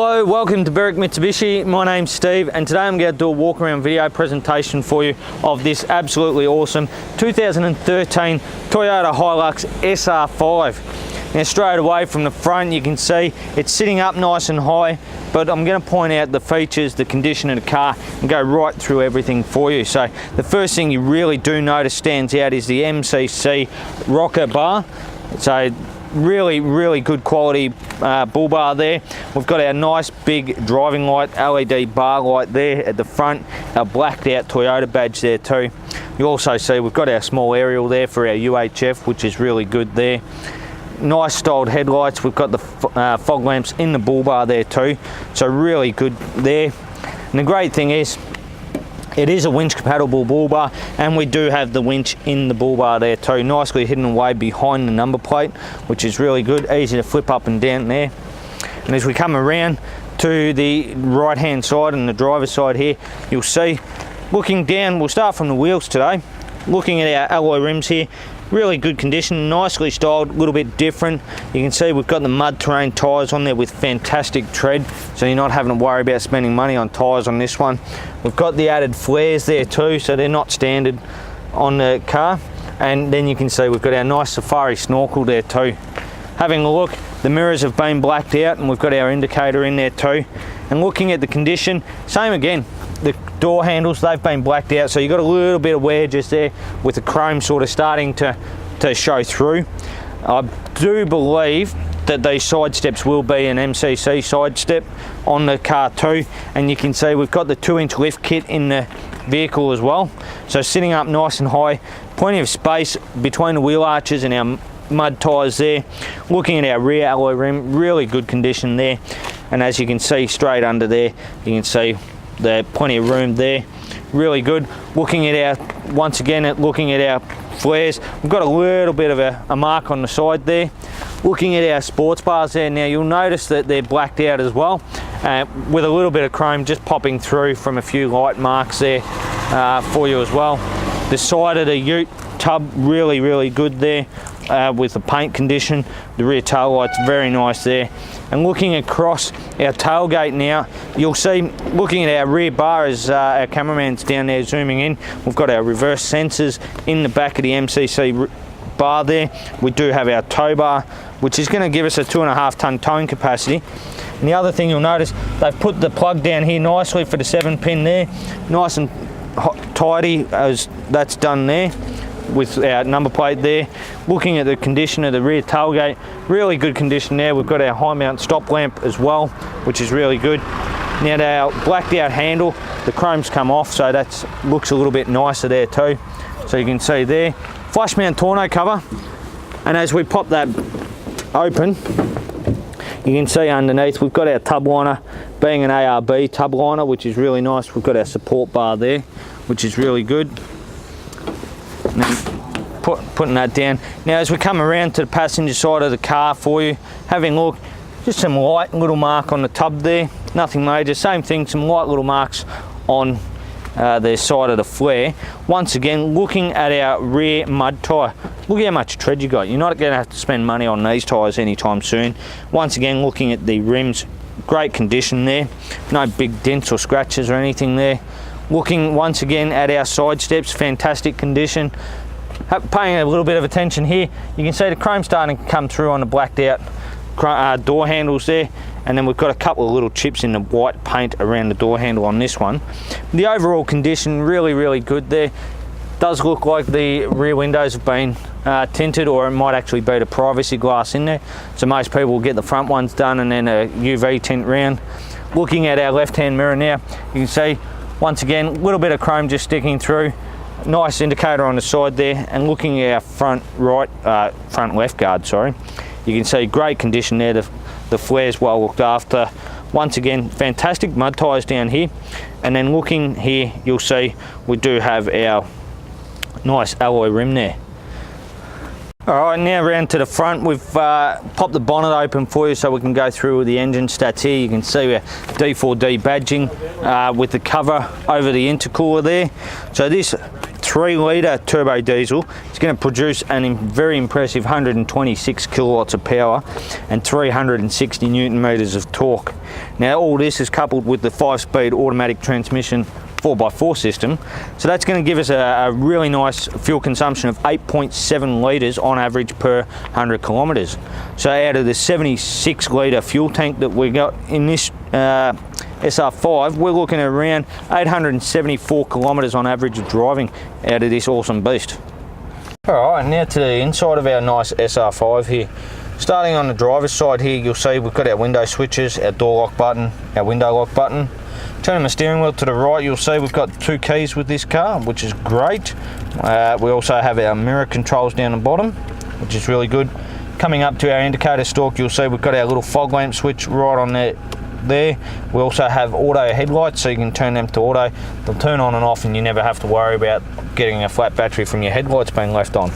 Hello, welcome to Berwick Mitsubishi. My name's Steve and today I'm going to do a walk around video presentation for you of this absolutely awesome 2013 Toyota Hilux SR5. Now straight away from the front you can see it's sitting up nice and high, but I'm going to point out the features, the condition of the car and go right through everything for you. So the first thing you really do notice stands out is the MCC rocker bar. So really good quality bull bar there. We've got our nice big driving light, LED bar light there at the front, our blacked out Toyota badge there too. You also see we've got our small aerial there for our UHF, which is really good there. Nice styled headlights. We've got the fog lamps in the bull bar there too, so really good there. And the great thing is it is a winch compatible bull bar, and we do have the winch in the bull bar there too, nicely hidden away behind the number plate, which is really good, easy to flip up and down there. And as we come around to the right hand side and the driver's side here, you'll see, looking down, we'll start from the wheels today, looking at our alloy rims here, really good condition, nicely styled, a little bit different. You can see we've got the mud terrain tyres on there with fantastic tread, so you're not having to worry about spending money on tyres on this one. We've got the added flares there too, so they're not standard on the car. And then you can see we've got our nice safari snorkel there too. Having a look, the mirrors have been blacked out and we've got our indicator in there too. And looking at the condition, same again. The door handles, they've been blacked out, so you've got a little bit of wear just there with the chrome sort of starting to show through. I do believe that these side steps will be an MCC side step on the car too, and you can see we've got the 2-inch lift kit in the vehicle as well, so sitting up nice and high, plenty of space between the wheel arches and our mud tyres there. Looking at our rear alloy rim, really good condition there, and as you can see straight under there, you can see there's plenty of room there, really good. Looking at our, once again, looking at our flares, we've got a little bit of a mark on the side there. Looking at our sports bars there, now you'll notice that they're blacked out as well, with a little bit of chrome just popping through from a few light marks there for you as well. The side of the ute tub, really good there with the paint condition. The rear tail light's very nice there. And looking across our tailgate now, you'll see, looking at our rear bar as our cameraman's down there zooming in, we've got our reverse sensors in the back of the MCC bar there. We do have our tow bar, which is going to give us a 2.5 ton towing capacity. And the other thing you'll notice, they've put the plug down here nicely for the 7-pin there, nice and tidy as that's done there with our number plate there. Looking at the condition of the rear tailgate, really good condition there. We've got our high mount stop lamp as well, which is really good. Now our blacked out handle, the chrome's come off, so that looks a little bit nicer there too. So you can see there, flush mount tonneau cover, and as we pop that open, you can see underneath we've got our tub liner, being an ARB tub liner, which is really nice. We've got our support bar there, which is really good. And then putting that down. Now as we come around to the passenger side of the car for you, having a look, just some light little mark on the tub there, nothing major. Same thing, some light little marks on the side of the flare. Once again, looking at our rear mud tyre, look how much tread you got. You're not going to have to spend money on these tyres anytime soon. Once again, looking at the rims, great condition there, no big dents or scratches or anything there. Looking once again at our side steps, fantastic condition. Paying a little bit of attention here, you can see the chrome starting to come through on the blacked out door handles there, and then we've got a couple of little chips in the white paint around the door handle on this one. The overall condition really good there. Does look like the rear windows have been tinted, or it might actually be the privacy glass in there, so most people will get the front ones done and then a UV tint round. Looking at our left hand mirror now, you can see once again a little bit of chrome just sticking through, nice indicator on the side there. And looking at our front left guard, sorry, you can see great condition there. The flare's well looked after. Once again, fantastic mud tyres down here. And then looking here, you'll see we do have our nice alloy rim there. Alright, now round to the front, we've popped the bonnet open for you so we can go through the engine stats here. You can see our D4D badging with the cover over the intercooler there. So this 3 litre turbo diesel. It's going to produce a very impressive 126 kilowatts of power and 360 newton meters of torque. Now all this is coupled with the 5-speed automatic transmission 4x4 system, so that's going to give us a really nice fuel consumption of 8.7 litres on average per 100 kilometres. So out of the 76 litre fuel tank that we got in this SR5, we're looking at around 874 kilometres on average of driving out of this awesome beast. Alright, now to the inside of our nice SR5 here. Starting on the driver's side here, you'll see we've got our window switches, our door lock button, our window lock button. Turning the steering wheel to the right, you'll see we've got 2 keys with this car, which is great. We also have our mirror controls down the bottom, which is really good. Coming up to our indicator stalk, you'll see we've got our little fog lamp switch right on there. We also have auto headlights, so you can turn them to auto. They'll turn on and off and you never have to worry about getting a flat battery from your headlights being left on.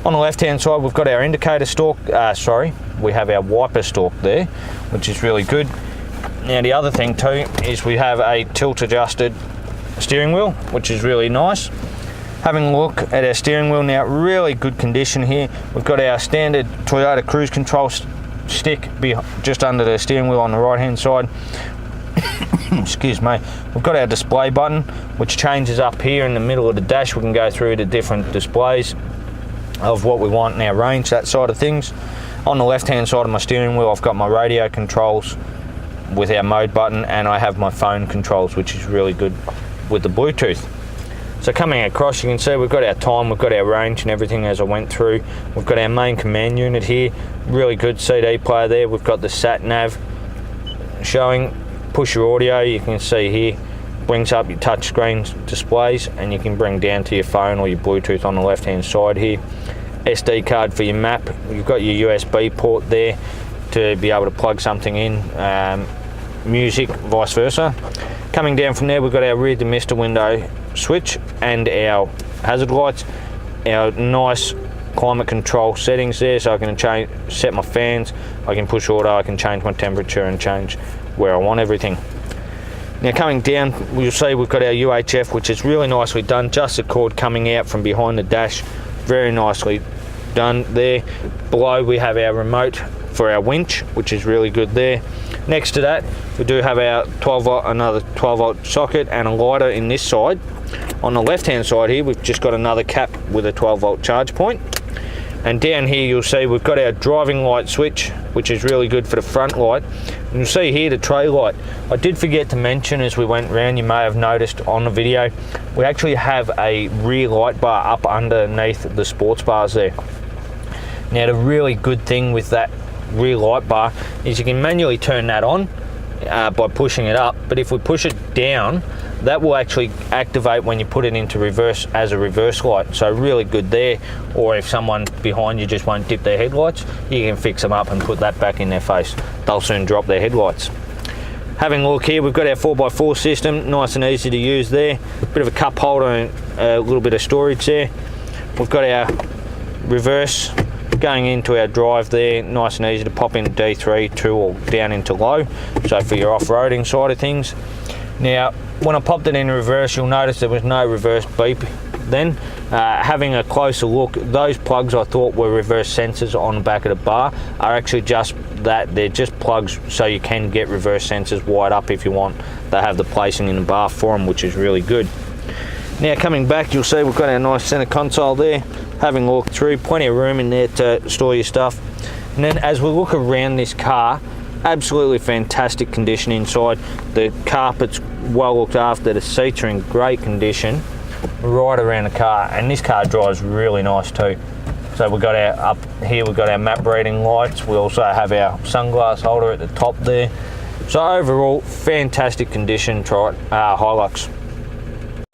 On the left hand side, we've got our indicator stalk, we have our wiper stalk there, which is really good. Now the other thing too is we have a tilt adjusted steering wheel, which is really nice. Having a look at our steering wheel now, really good condition here. We've got our standard Toyota cruise control stick just under the steering wheel on the right hand side. Excuse me. We've got our display button, which changes up here in the middle of the dash. We can go through the different displays of what we want in our range, that side of things. On the left hand side of my steering wheel, I've got my radio controls with our mode button, and I have my phone controls, which is really good with the Bluetooth. So coming across, you can see we've got our time, we've got our range and everything as I went through. We've got our main command unit here, really good CD player there. We've got the sat nav showing, push your audio, you can see here, brings up your touch screen displays, and you can bring down to your phone or your Bluetooth on the left hand side here. SD card for your map. You've got your USB port there to be able to plug something in, music, vice versa. Coming down from there, we've got our rear demister window switch and our hazard lights, our nice climate control settings there, so I can set my fans, I can push auto, I can change my temperature and change where I want everything. Now coming down, you'll see we've got our UHF, which is really nicely done, just a cord coming out from behind the dash, very nicely done there. Below we have our remote for our winch, which is really good there. Next to that, we do have our 12 volt, another 12 volt socket and a lighter in this side. On the left hand side here, we've just got another cap with a 12 volt charge point. And down here you'll see we've got our driving light switch, which is really good for the front light. And you'll see here the tray light. I did forget to mention as we went round, you may have noticed on the video, we actually have a rear light bar up underneath the sports bars there. Now the really good thing with that rear light bar is you can manually turn that on by pushing it up, but if we push it down, that will actually activate when you put it into reverse as a reverse light, so really good there. Or if someone behind you just won't dip their headlights, you can fix them up and put that back in their face. They'll soon drop their headlights. Having a look here, we've got our 4x4 system, nice and easy to use there. Bit of a cup holder and a little bit of storage there. We've got our reverse going into our drive there, nice and easy to pop into D3, 2 or down into low, so for your off-roading side of things. Now when I popped it in reverse, you'll notice there was no reverse beep then. Having a closer look, those plugs I thought were reverse sensors on the back of the bar are actually just that, they're just plugs so you can get reverse sensors wired up if you want. They have the placing in the bar for them, which is really good. Now coming back, you'll see we've got our nice center console there. Having a look through, plenty of room in there to store your stuff. And then as we look around this car, absolutely fantastic condition inside. The carpet's well looked after, the seats are in great condition right around the car, and this car drives really nice too. So we've got our, up here we've got our map reading lights, we also have our sunglass holder at the top there. So overall, fantastic condition Hilux.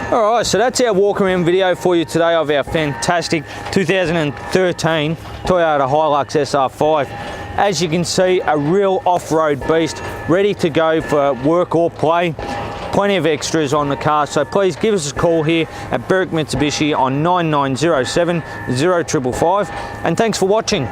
Alright, so that's our walk around video for you today of our fantastic 2013 Toyota Hilux SR5. As you can see, a real off-road beast, ready to go for work or play. Plenty of extras on the car, so please give us a call here at Berwick Mitsubishi on 9907 0555, and thanks for watching.